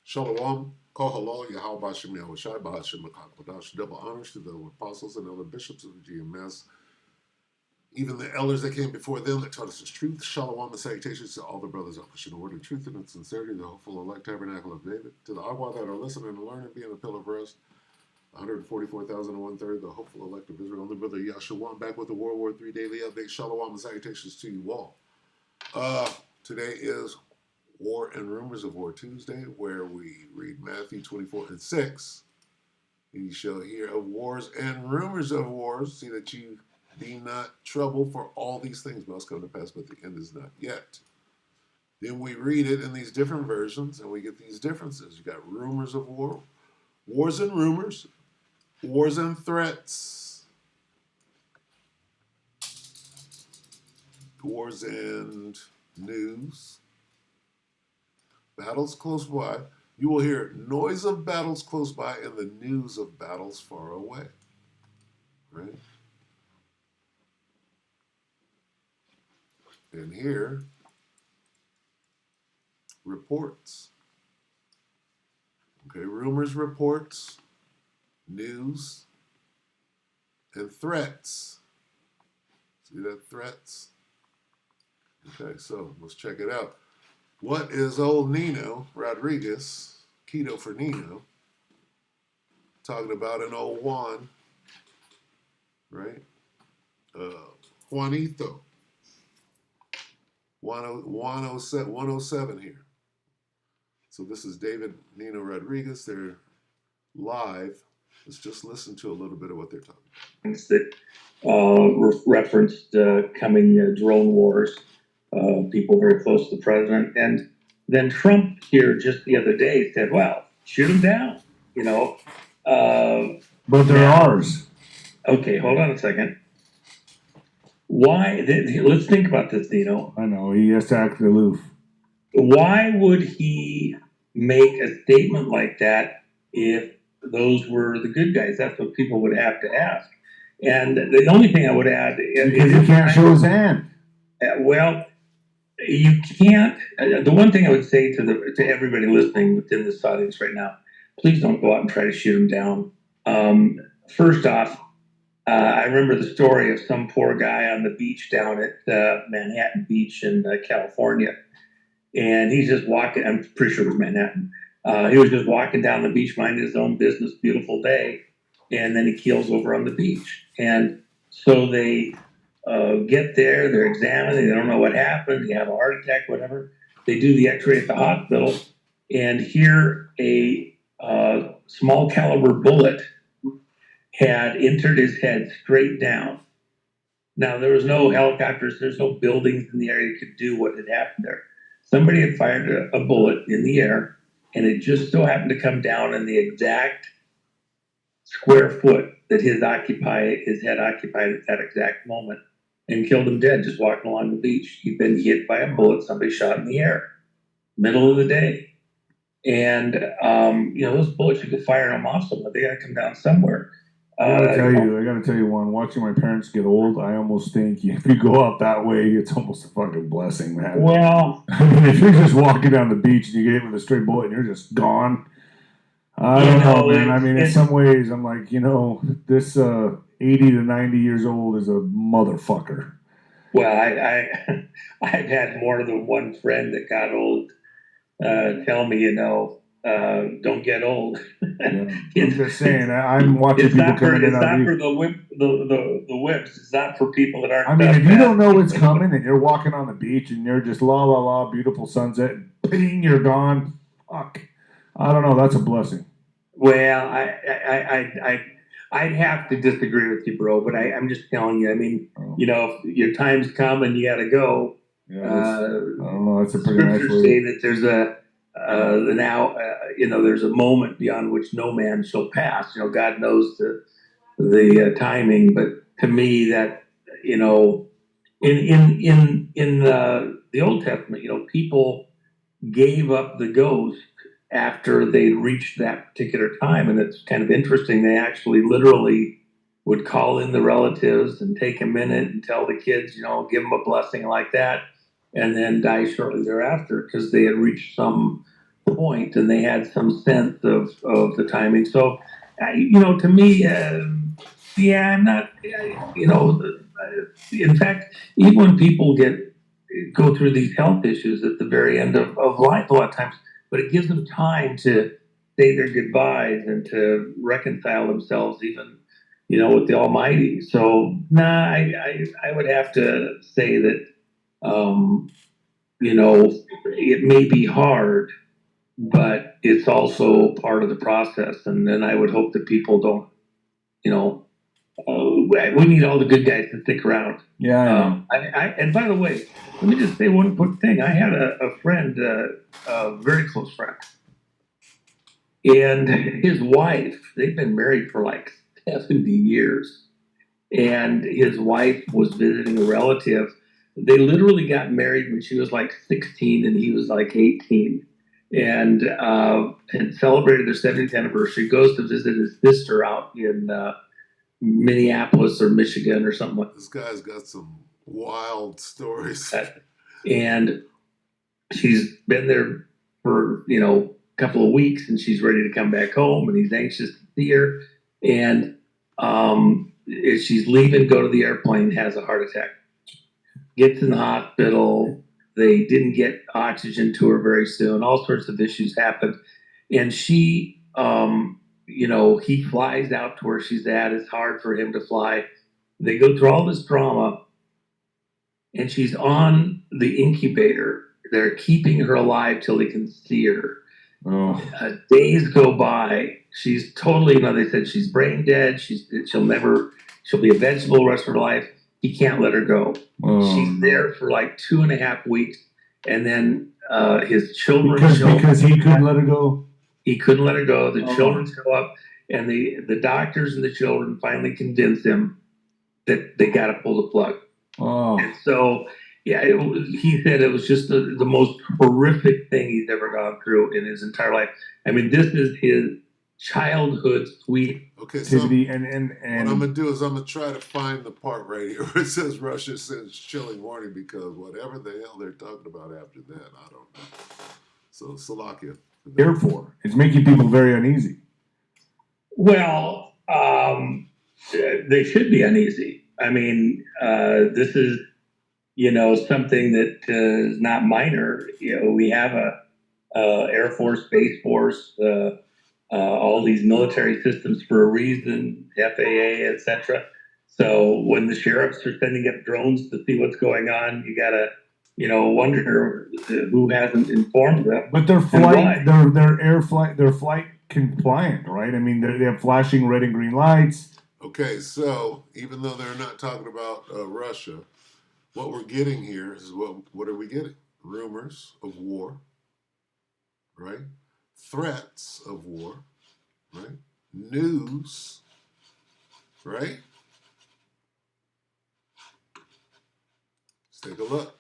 Shalom, Kohalal, Yahweh Bashem Yahushai, Bahashem Makakodash, double honors to the apostles and other bishops of the GMS, even the elders that came before them that taught us the truth. Shalom and salutations to all the brothers of pushing the word of truth and in sincerity, the hopeful elect tabernacle of David, to the Agua that are listening and learning, being a pillar of rest, 144,000 and one third, the hopeful elect of Israel, only brother Yahshua, back with the WW3 Daily update. Shalom and salutations to you all. Today is War and Rumors of War Tuesday, where we read Matthew 24 and 6. You shall hear of wars and rumors of wars. See that you be not troubled, for all these things must come to pass, but the end is not yet. Then we read it in these different versions, and we get these differences. You got rumors of war, wars and rumors, wars and threats, wars and news, battles close by. You will hear noise of battles close by and the news of battles far away. Right? And here, reports. Okay, rumors, reports, news, and threats. See that? Threats? Okay, so let's check it out. What is old Nino Rodriguez, Keto for Nino, talking about in old Juan, right? Juanito, 107 here. So this is David Nino Rodriguez. They're live. Let's just listen to a little bit of what they're talking about. That referenced coming drone wars. People very close to the president. And then Trump here just the other day said, well, shoot them down, you know. But they're ours. Okay, hold on a second. Why? Let's think about this, Dino. I know, he has to act aloof. Why would he make a statement like that if those were the good guys? That's what people would have to ask. And the only thing I would add... Because he can't show his hand. Well... You can't. The one thing I would say to everybody listening within this audience right now, please don't go out and try to shoot them down. First off, I remember the story of some poor guy on the beach down at Manhattan Beach in California, and he's just walking. I'm pretty sure it was Manhattan. He was just walking down the beach, minding his own business, beautiful day, and then he keels over on the beach. And so they get there, they're examining, they don't know what happened, they have a heart attack, whatever. They do the x-ray at the hospital, and here a small caliber bullet had entered his head straight down. Now, there was no helicopters, there's no buildings in the area that could do what had happened there. Somebody had fired a bullet in the air, and it just so happened to come down in the exact square foot that his head occupied at that exact moment, and killed him dead just walking along the beach. He'd been hit by a bullet somebody shot in the air, middle of the day. And, those bullets, you could fire them off somewhere. They got to come down somewhere. I gotta tell you one, watching my parents get old, I almost think if you go out that way, it's almost a fucking blessing, man. Well, I mean, if you're just walking down the beach and you get hit with a straight bullet and you're just gone, I don't know, man. I mean, in some ways, I'm like, this 80 to 90 years old is a motherfucker. Well, I've had more than one friend that got old tell me, don't get old. Yeah. I'm just saying, I'm watching people coming in. It's not for the whips. It's not for people that aren't. I mean, if you don't know what's coming and you're walking on the beach and you're just la la la, beautiful sunset, and ping, you're gone. Fuck. I don't know. That's a blessing. Well, I'd have to disagree with you, bro. But I'm just telling you. I mean, if your time's come and you got to go. Yeah, I don't know. That's a pretty nice way. Scriptures say that there's there's a moment beyond which no man shall pass. God knows the timing, but to me, that in the Old Testament, people gave up the ghost after they reached that particular time, and it's kind of interesting. They actually literally would call in the relatives and take a minute and tell the kids, give them a blessing like that, and then die shortly thereafter because they had reached some point, and they had some sense of the timing. So, to me, yeah, I'm not, in fact, even when people go through these health issues at the very end of life, a lot of times, but it gives them time to say their goodbyes and to reconcile themselves, even, with the Almighty. So, nah, I would have to say that, um, it may be hard, but it's also part of the process. And then I would hope that people don't, we need all the good guys to stick around. Yeah, I know. And by the way, let me just say one quick thing. I had a friend, a very close friend, and his wife, they've been married for like 70 years. And his wife was visiting a relative. They literally got married when she was like 16 and he was like 18, and celebrated their 70th anniversary. Goes to visit his sister out in Minneapolis or Michigan or something like This guy's got some wild stories. that. And she's been there for, a couple of weeks, and she's ready to come back home, and he's anxious to see her. And as she's leaving, go to the airplane, has a heart attack, gets in the hospital. They didn't get oxygen to her very soon. All sorts of issues happened. And she, he flies out to where she's at. It's hard for him to fly. They go through all this drama, and she's on the incubator. They're keeping her alive till they can see her. Oh, Days go by. She's totally, they said she's brain dead. She'll be a vegetable the rest of her life. He can't let her go. oh. She's there for like 2.5 weeks. And then his children because he couldn't let her go. He couldn't let her go. The Oh. children show up, and the doctors and the children finally convince him that they got to pull the plug. Oh, And so, yeah, he said it was just the most horrific thing he's ever gone through in his entire life. I mean, this is his childhood sweet. Okay, so activity what I'm gonna do is I'm gonna try to find the part right here where it says Russia sends chilling warning, because whatever the hell they're talking about after that, I don't know. So Slovakia. therefore, it's making people very uneasy. Well, they should be uneasy. I mean, this is, something that is not minor. We have a Air Force, Space Force, all these military systems for a reason, FAA, etc. So when the sheriffs are sending up drones to see what's going on, you gotta, wonder who hasn't informed them. But they're flight compliant, right? I mean, they have flashing red and green lights. Okay, so even though they're not talking about Russia, what we're getting here is what are we getting? Rumors of war, right? Threats of war, right? News, right? Let's take a look.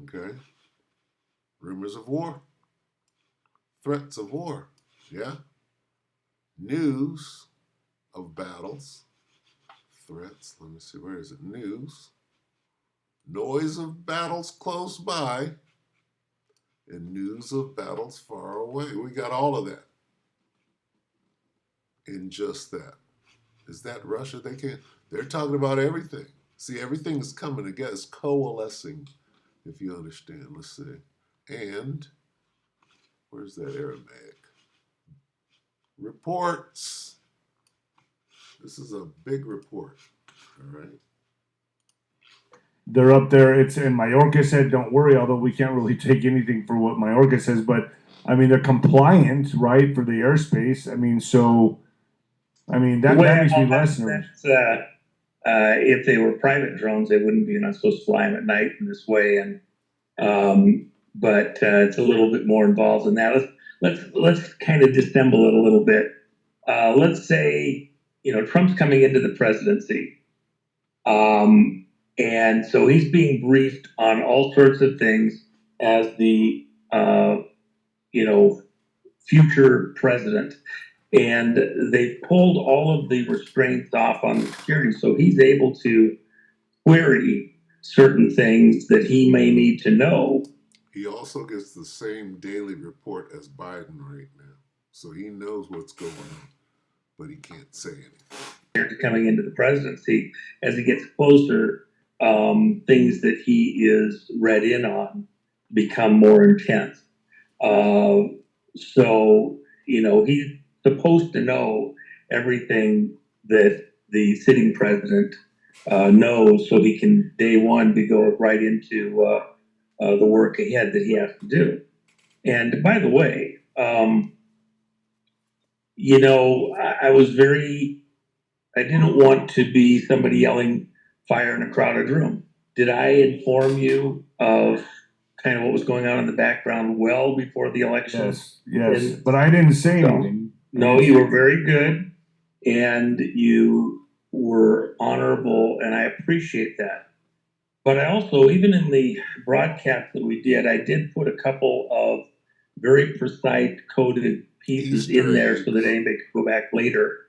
Okay. Rumors of war. Threats of war. Yeah. News of battles. Threats. Let me see. Where is it? News. Noise of battles close by. And news of battles far away. We got all of that in just that. Is that Russia? They're talking about everything. See, everything is coming together. It's coalescing, if you understand. Let's see. And where's that Aramaic? Reports. This is a big report. All right. They're up there. And Mayorkas said, "Don't worry." Although we can't really take anything for what Mayorkas says, but I mean, they're compliant, right, for the airspace. I mean, that makes me less nervous. If they were private drones, they wouldn't be not supposed to fly them at night in this way, and but it's a little bit more involved than that. Let's kind of dissemble it a little bit. Let's say Trump's coming into the presidency, and so he's being briefed on all sorts of things as the future president. And they've pulled all of the restraints off on the security, so he's able to query certain things that he may need to know. He also gets the same daily report as Biden right now. So he knows what's going on, but he can't say anything. Coming into the presidency, as he gets closer, things that he is read in on become more intense. So, he's supposed to know everything that the sitting president knows, so he can, day one, be go right into the work ahead that he has to do. And by the way, I was I didn't want to be somebody yelling fire in a crowded room. Did I inform you of kind of what was going on in the background well before the election? Yes. But I didn't say anything. No, you were very good and you were honorable, and I appreciate that. But I also, even in the broadcast that we did, I did put a couple of very precise coded pieces Easter in there eggs. so that anybody could go back later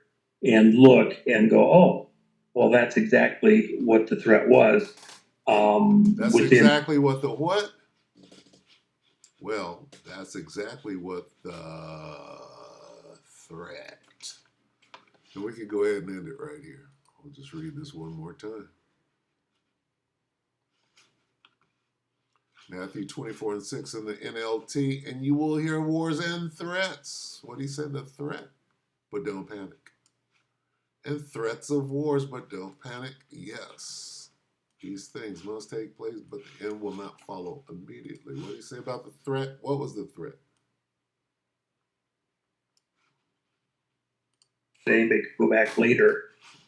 and look and go, oh, well, that's exactly what the threat was. That's exactly what the what? Well, that's exactly what the threat. And we can go ahead and end it right here. I'll just read this one more time. Matthew 24:6 in the NLT, and you will hear wars and threats. What he said, a threat, but don't panic. And threats of wars, but don't panic. Yes, these things must take place, but the end will not follow immediately. What did he say about the threat? What was the threat? Anybody could go back later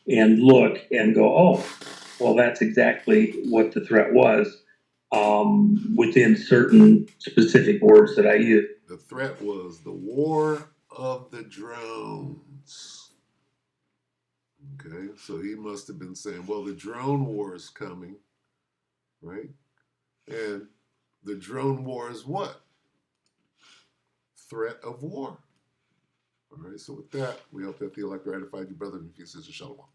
and look and go, oh, well, that's exactly what the threat was, within certain specific words that I used. The threat was the war of the drones. Okay, so he must have been saying, well, the drone war is coming, right? And the drone war is what? Threat of war. All right, so with that, we hope that the elect ratified you, brother, and peace is a shalom.